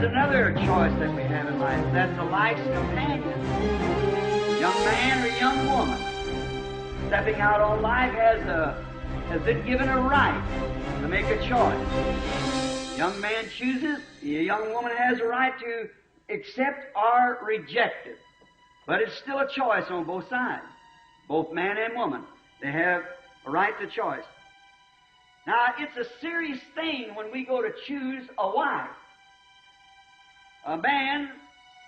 There's another choice that we have in life. That's a life's companion. Young man or young woman stepping out on life has been given a right to make a choice. Young man chooses, a young woman has a right to accept or reject it. But it's still a choice on both sides. Both man and woman, they have a right to choice. Now, it's a serious thing when we go to choose a wife. A man,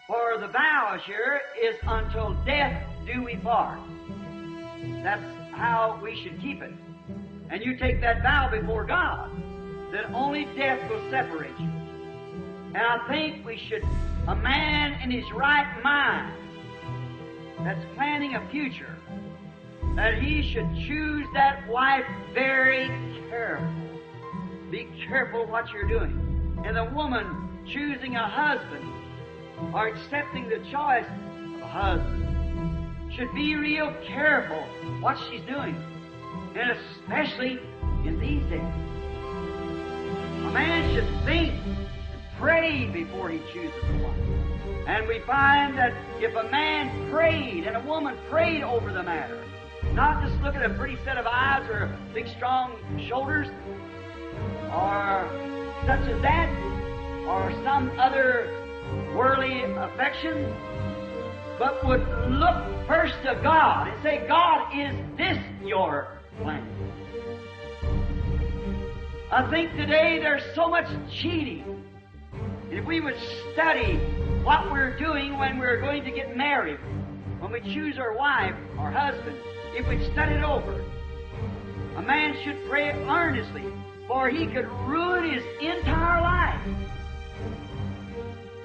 for the vow here, is until death do we part. That's how we should keep it. And you take that vow before God, that only death will separate you. And I think we should, a man in his right mind, that's planning a future, that he should choose that wife very careful. Be careful what you're doing. And the woman choosing a husband or accepting the choice of a husband should be real careful what she's doing. And especially in these days. A man should think and pray before he chooses a wife. And we find that if a man prayed and a woman prayed over the matter, not just look at a pretty set of eyes or big strong shoulders or such as that or some other worldly affection, but would look first to God and say, God, is this your plan? I think today there's so much cheating. If we would study what we're doing when we're going to get married, when we choose our wife or husband, if we'd study it over, a man should pray earnestly, for he could ruin his entire life.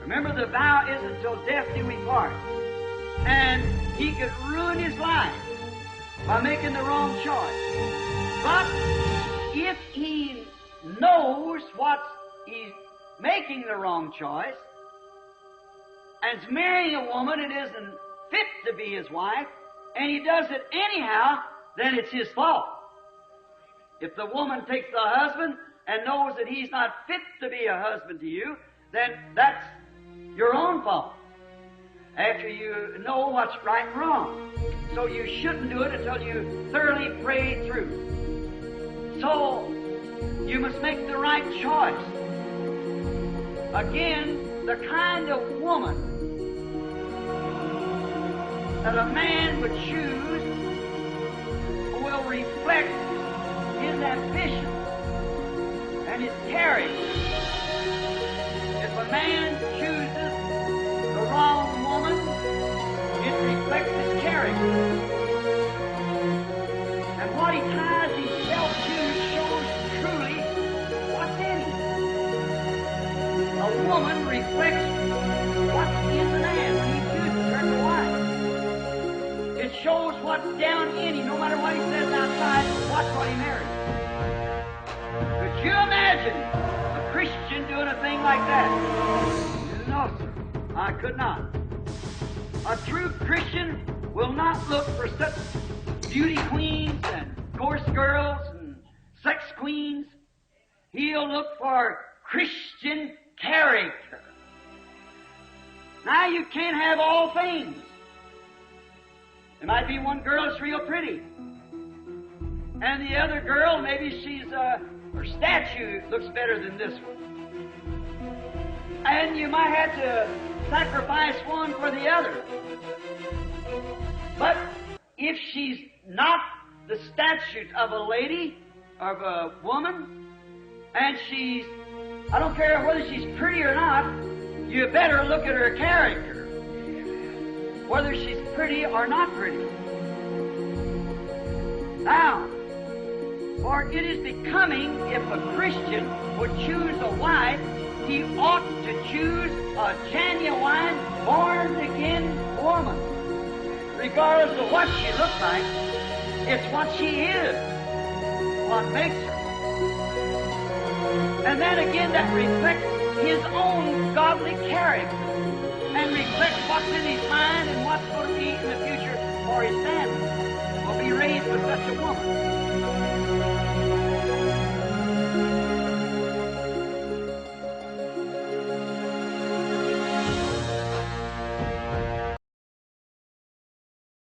Remember, the vow is until death do we part. And he could ruin his life by making the wrong choice. But if he knows what he's making the wrong choice, and is marrying a woman that isn't fit to be his wife, and he does it anyhow, then it's his fault. If the woman takes the husband and knows that he's not fit to be a husband to you, then that's your own fault. After you know what's right and wrong. So you shouldn't do it until you thoroughly pray through. So you must make the right choice. Again, the kind of woman that a man would choose will reflect his ambition and his character. If a man chooses the wrong woman, it reflects his character. And what he ties himself to shows truly what's in him. A woman reflects what's in the man when he chooses her to wife. It shows what's down in him, no matter what he says outside, watch what he marries. Could you imagine a Christian doing a thing like that? No, sir. I could not. A true Christian will not look for such beauty queens and coarse girls and sex queens. He'll look for Christian character. Now, you can't have all things. There might be one girl that's real pretty. And the other girl, maybe her statue looks better than this one. And you might have to sacrifice one for the other. But if she's not the statute of a lady, of a woman, and I don't care whether she's pretty or not, you better look at her character, whether she's pretty or not pretty. Now, for it is becoming, if a Christian would choose a wife, he ought to choose a genuine, born-again woman. Regardless of what she looks like, it's what she is, what makes her. And then again, that reflects his own godly character and reflects what's in his mind and what's going to be in the future for his family. Will be raised with such a woman.